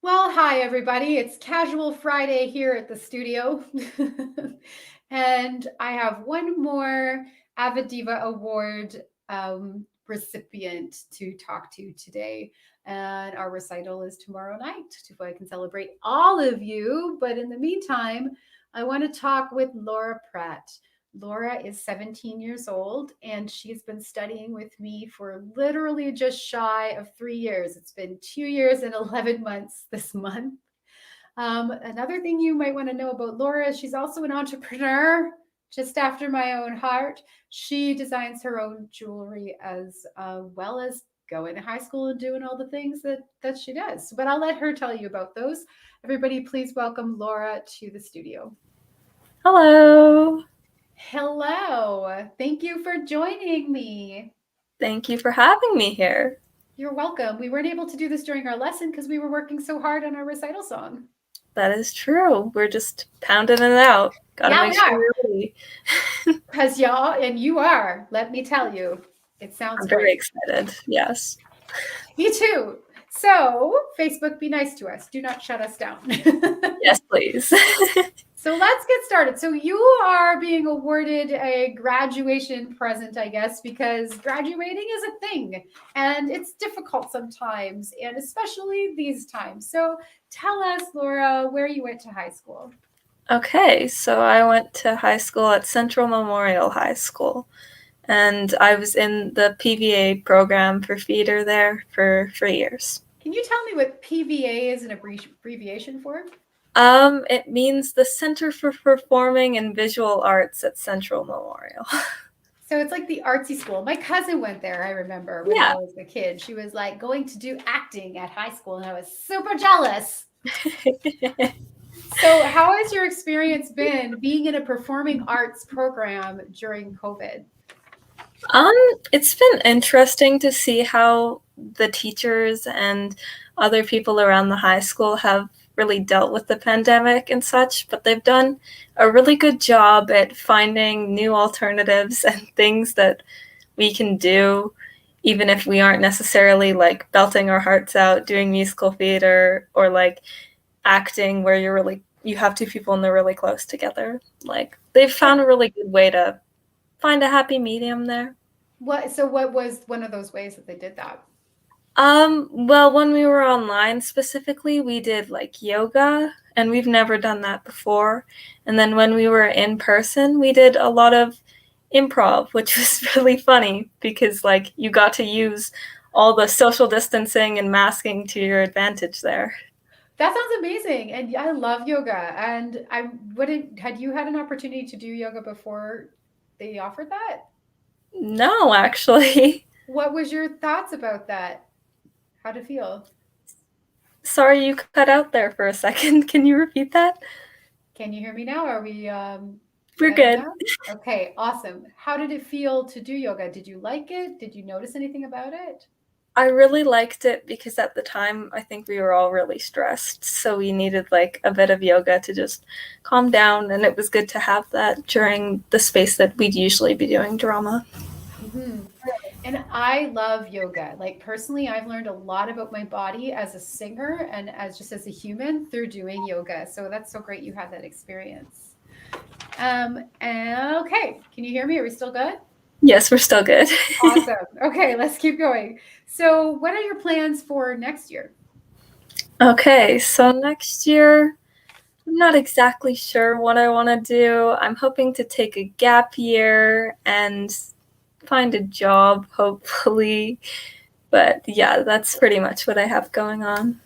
Well, hi everybody. It's Casual Friday here at the studio. And I have one more AvidDiva Award recipient to talk to today. And our recital is tomorrow night, so I can celebrate all of you. But in the meantime, I want to talk with Laura Pratt. Laura is 17 years old and she's been studying with me for literally just shy of 3 years. It's been 2 years and 11 months this month. Another thing you might want to know about Laura is she's also an entrepreneur, just after my own heart. She designs her own jewelry as well as going to high school and doing all the things that she does. But I'll let her tell you about those. Everybody, please welcome Laura to the studio. Hello. Hello. Thank you for joining me. Thank you for having me here. You're welcome. We weren't able to do this during our lesson because we were working so hard on our recital song. That is true. We're just pounding it out. Gotta Yeah, make we sure are. you're ready. Because y'all, and you are, let me tell you, it sounds I'm very great. excited. Yes. Me too. So, Facebook, be nice to us. Do not shut us down. Yes, please. So let's get started. So you are being awarded a graduation present, I guess, because graduating is a thing and it's difficult sometimes, and especially these times. So tell us, Laura, where you went to high school. Okay, so I went to high school at Central Memorial High School, and I was in the PVA program for theater there for 3 years. Can you tell me what PVA is an abbreviation for? It means the Center for Performing and Visual Arts at Central Memorial. So it's like the artsy school. My cousin went there, I remember when I Yeah. was a kid. She was like going to do acting at high school, and I was super jealous. So, how has your experience been being in a performing arts program during COVID? Um, it's been interesting to see how the teachers and other people around the high school have really dealt with the pandemic and such, but they've done a really good job at finding new alternatives and things that we can do, even if we aren't necessarily like belting our hearts out doing musical theater or like acting where you have two people and they're really close together. Like they've found a really good way to find a happy medium there. What was one of those ways that they did that? Well, when we were online specifically, we did like yoga, and we've never done that before. And then when we were in person, we did a lot of improv, which was really funny because like you got to use all the social distancing and masking to your advantage there. That sounds amazing, and I love yoga. And I wouldn't had you had an opportunity to do yoga before they offered that? No, actually. What was your thoughts about that? How'd it feel? Sorry you cut out there for a second. Can you repeat that? Can you hear me now? Are we We're better good. now? Okay, awesome. How did it feel to do yoga? Did you like it? Did you notice anything about it? I really liked it because at the time I think we were all really stressed, so we needed like a bit of yoga to just calm down, and it was good to have that during the space that we'd usually be doing drama. Hmm. And I love yoga. Like personally, I've learned a lot about my body as a singer and as just as a human through doing yoga. So that's so great you had that experience. And okay, can you hear me? Are we still good? Yes, we're still good. Awesome. Okay, let's keep going. So, what are your plans for next year? Okay, so next year I'm not exactly sure what I want to do. I'm hoping to take a gap year and find a job, hopefully. But yeah, that's pretty much what I have going on.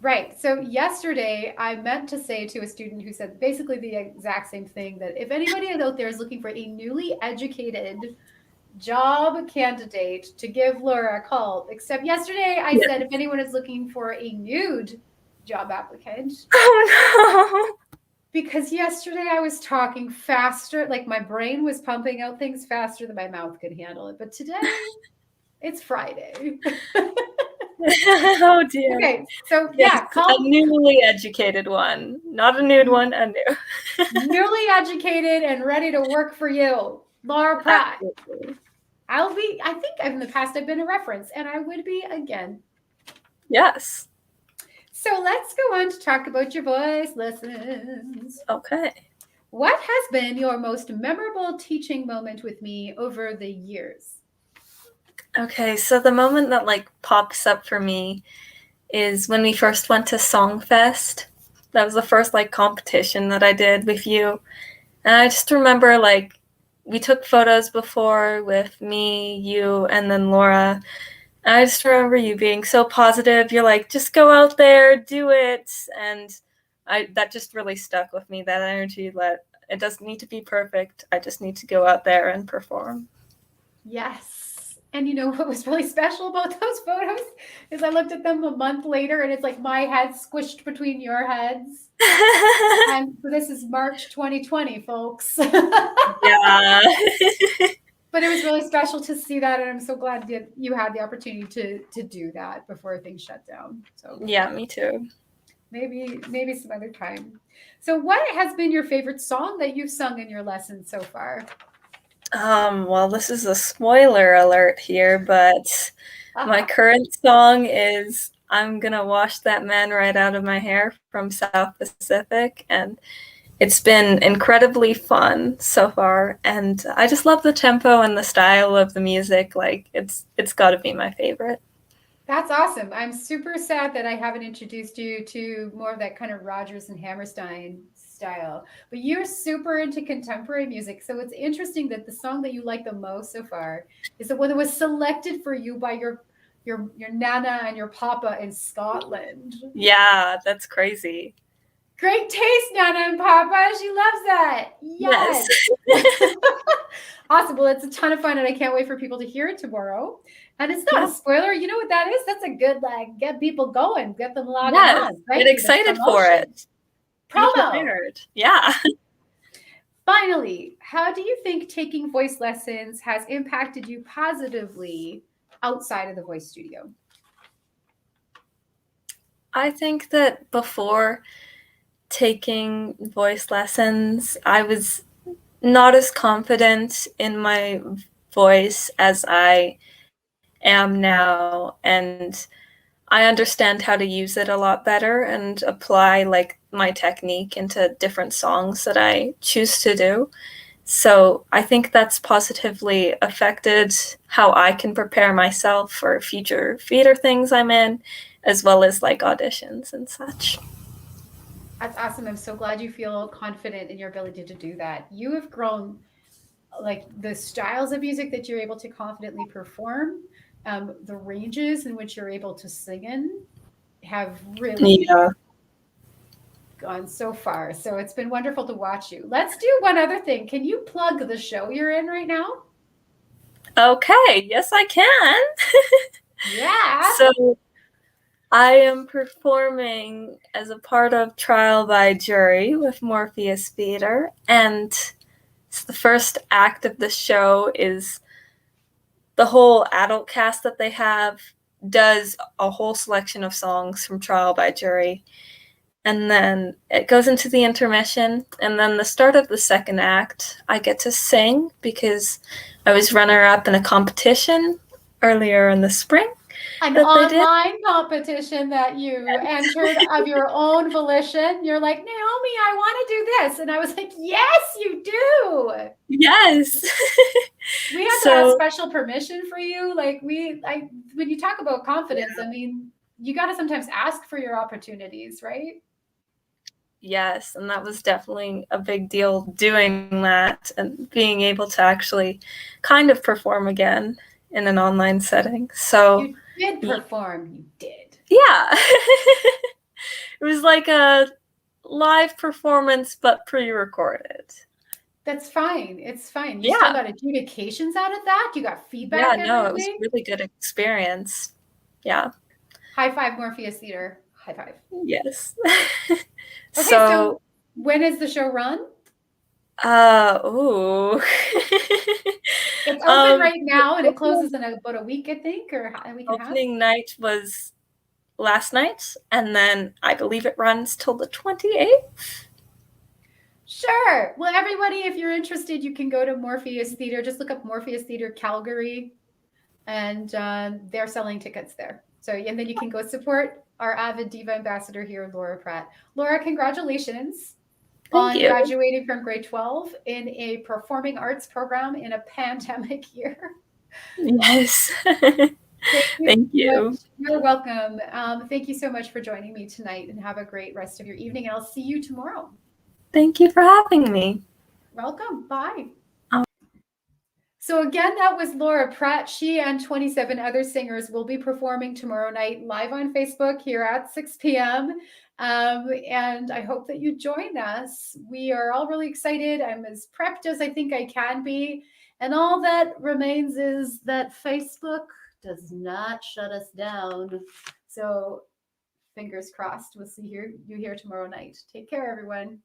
Right. So yesterday, I meant to say to a student who said basically the exact same thing, that if anybody out there is looking for a newly educated job candidate, to give Laura a call. Except yesterday, I Yeah. said if anyone is looking for a nude job applicant, Oh because yesterday I was talking faster, like my brain was pumping out things faster than my mouth could handle it. But today, it's Friday. no. Oh dear. Okay, so Yes, yeah, a call newly educated one. Not a nude one, a new. newly educated and ready to work for you, Laura Pratt. Absolutely. I think in the past I've been a reference and I would be again. Yes. So let's go on to talk about your voice lessons. Okay. What has been your most memorable teaching moment with me over the years? Okay, so the moment that like pops up for me is when we first went to Songfest. That was the first like competition that I did with you. And I just remember like we took photos before with me, you, and then Laura. And I just remember you being so positive. You're like, just go out there, do it. And that just really stuck with me, that energy that it doesn't need to be perfect. I just need to go out there and perform. Yes. And you know what was really special about those photos is I looked at them a month later and it's like my head squished between your heads. And this is March 2020, folks. Yeah. But it was really special to see that, and I'm so glad that you had the opportunity to do that before things shut down. So Yeah, me too. maybe some other time. So what has been your favorite song that you've sung in your lesson so far? Well, this is a spoiler alert here, but my current song is I'm Gonna Wash That Man Right Out of My Hair from South Pacific, and it's been incredibly fun so far, and I just love the tempo and the style of the music. Like it's got to be my favorite. That's awesome. I'm super sad that I haven't introduced you to more of that kind of Rodgers and Hammerstein style. But you're super into contemporary music. So it's interesting that the song that you like the most so far is the one that was selected for you by your nana and your papa in Scotland. Yeah, that's crazy. Great taste, Nana and Papa. She loves that. Yes. Yes. Awesome. Well, it's a ton of fun, and I can't wait for people to hear it tomorrow. And it's not a Yeah. spoiler. You know what that is? That's a good, like, get people going, get them logging Yes. on. Thank Get you. That's excited for promotion. it. Be Promo. prepared. Yeah. Finally, how do you think taking voice lessons has impacted you positively outside of the voice studio? I think that before taking voice lessons, I was not as confident in my voice as I am now, and I understand how to use it a lot better and apply like my technique into different songs that I choose to do. So I think that's positively affected how I can prepare myself for future theater things I'm in, as well as like auditions and such. That's awesome. I'm so glad you feel confident in your ability to do that. You have grown like the styles of music that you're able to confidently perform, the ranges in which you're able to sing in have really Yeah. gone so far. So it's been wonderful to watch you. Let's do one other thing. Can you plug the show you're in right now? Okay. Yes, I can. Yeah. So I am performing as a part of Trial by Jury with Morpheus Theater, and the first act of the show is the whole adult cast that they have does a whole selection of songs from Trial by Jury. And then it goes into the intermission, and then the start of the second act, I get to sing because I was runner-up in a competition earlier in the spring. An That they did. online competition that you entered of your own volition. You're like, Naomi, I want to do this. And I was like, yes, you do. Yes. We had to ask special permission for you. Like when you talk about confidence, Yeah. I mean, you got to sometimes ask for your opportunities, right? Yes, and that was definitely a big deal doing that and being able to actually kind of perform again in an online setting. So You did perform. You did. yeah. It was like a live performance but pre-recorded. That's fine. It's fine. You still Yeah. got adjudications out of that. You got feedback Yeah, and no, it was a everything. really good experience. Yeah. High five, Morpheus Theater. High five. Yes. Okay, so when is the show run? Ooh. It's open right now and it closes in about a week, I think, or a week and a half. Opening night was last night, and then I believe it runs till the 28th. Sure. Well, everybody, if you're interested, you can go to Morpheus Theater. Just look up Morpheus Theater Calgary, and they're selling tickets there. So, and then you can go support our AvidDiva ambassador here, Laura Pratt. Laura, congratulations Thank on you. graduating from grade 12 in a performing arts program in a pandemic year. Yes. Thank you Thank so you. much. You're welcome. Thank you so much for joining me tonight, and have a great rest of your evening. And I'll see you tomorrow. Thank you for having me. Welcome. Bye. So again, that was Laura Pratt. She and 27 other singers will be performing tomorrow night live on Facebook here at 6 p.m. And I hope that you join us. We are all really excited. I'm as prepped as I think I can be. And all that remains is that Facebook does not shut us down. So fingers crossed. We'll see you here tomorrow night. Take care, everyone.